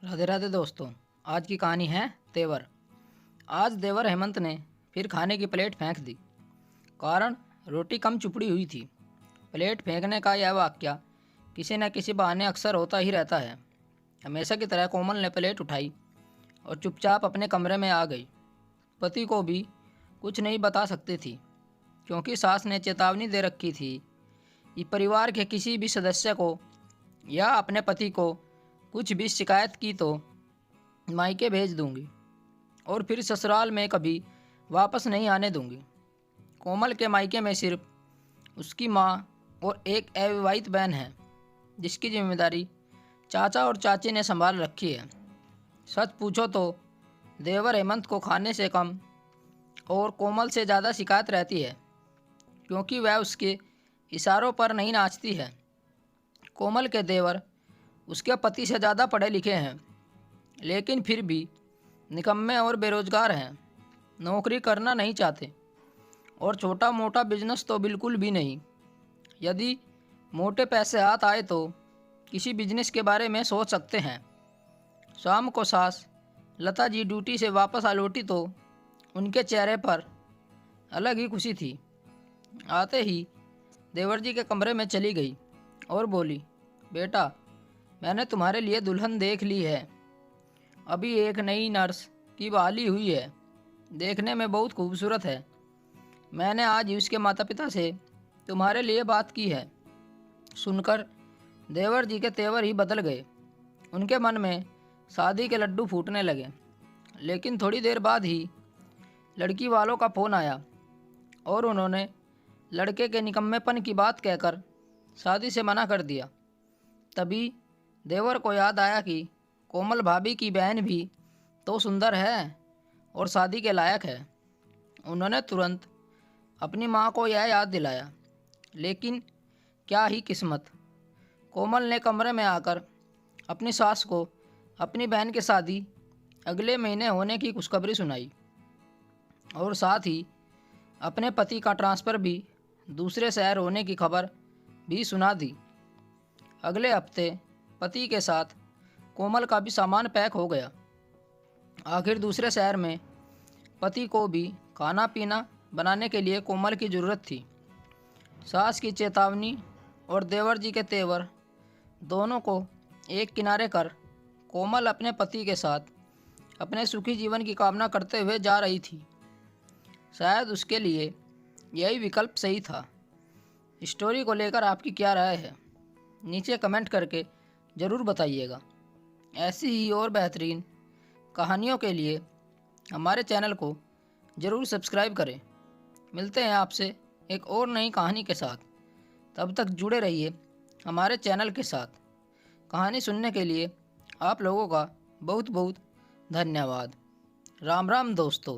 राधे राधे दोस्तों। आज की कहानी है तेवर। आज देवर हेमंत ने फिर खाने की प्लेट फेंक दी। कारण रोटी कम चुपड़ी हुई थी। प्लेट फेंकने का यह वाक्य किसी न किसी बहाने अक्सर होता ही रहता है। हमेशा की तरह कोमल ने प्लेट उठाई और चुपचाप अपने कमरे में आ गई। पति को भी कुछ नहीं बता सकती थी, क्योंकि सास ने चेतावनी दे रखी थी कि परिवार के किसी भी सदस्य को या अपने पति को कुछ भी शिकायत की तो मायके भेज दूंगी और फिर ससुराल में कभी वापस नहीं आने दूंगी। कोमल के मायके में सिर्फ उसकी माँ और एक अविवाहित बहन है, जिसकी जिम्मेदारी चाचा और चाची ने संभाल रखी है। सच पूछो तो देवर हेमंत को खाने से कम और कोमल से ज़्यादा शिकायत रहती है, क्योंकि वह उसके इशारों पर नहीं नाचती है। कोमल के देवर उसके पति से ज़्यादा पढ़े लिखे हैं, लेकिन फिर भी निकम्मे और बेरोजगार हैं। नौकरी करना नहीं चाहते और छोटा मोटा बिजनेस तो बिल्कुल भी नहीं। यदि मोटे पैसे हाथ आए तो किसी बिजनेस के बारे में सोच सकते हैं। शाम को सास लता जी ड्यूटी से वापस आ लौटी तो उनके चेहरे पर अलग ही खुशी थी। आते ही देवर जी के कमरे में चली गई और बोली, बेटा, मैंने तुम्हारे लिए दुल्हन देख ली है। अभी एक नई नर्स की बहाली हुई है, देखने में बहुत खूबसूरत है। मैंने आज ही उसके माता पिता से तुम्हारे लिए बात की है। सुनकर देवर जी के तेवर ही बदल गए। उनके मन में शादी के लड्डू फूटने लगे। लेकिन थोड़ी देर बाद ही लड़की वालों का फ़ोन आया और उन्होंने लड़के के निकम्मेपन की बात कहकर शादी से मना कर दिया। तभी देवर को याद आया कि कोमल भाभी की बहन भी तो सुंदर है और शादी के लायक है। उन्होंने तुरंत अपनी माँ को यह याद दिलाया। लेकिन क्या ही किस्मत, कोमल ने कमरे में आकर अपनी सास को अपनी बहन की शादी अगले महीने होने की खुशखबरी सुनाई और साथ ही अपने पति का ट्रांसफ़र भी दूसरे शहर होने की खबर भी सुना दी। अगले हफ्ते पति के साथ कोमल का भी सामान पैक हो गया। आखिर दूसरे शहर में पति को भी खाना पीना बनाने के लिए कोमल की ज़रूरत थी। सास की चेतावनी और देवर जी के तेवर दोनों को एक किनारे कर कोमल अपने पति के साथ अपने सुखी जीवन की कामना करते हुए जा रही थी। शायद उसके लिए यही विकल्प सही था। स्टोरी को लेकर आपकी क्या राय है, नीचे कमेंट करके ज़रूर बताइएगा। ऐसी ही और बेहतरीन कहानियों के लिए हमारे चैनल को ज़रूर सब्सक्राइब करें। मिलते हैं आपसे एक और नई कहानी के साथ। तब तक जुड़े रहिए हमारे चैनल के साथ। कहानी सुनने के लिए आप लोगों का बहुत बहुत धन्यवाद। राम राम दोस्तों।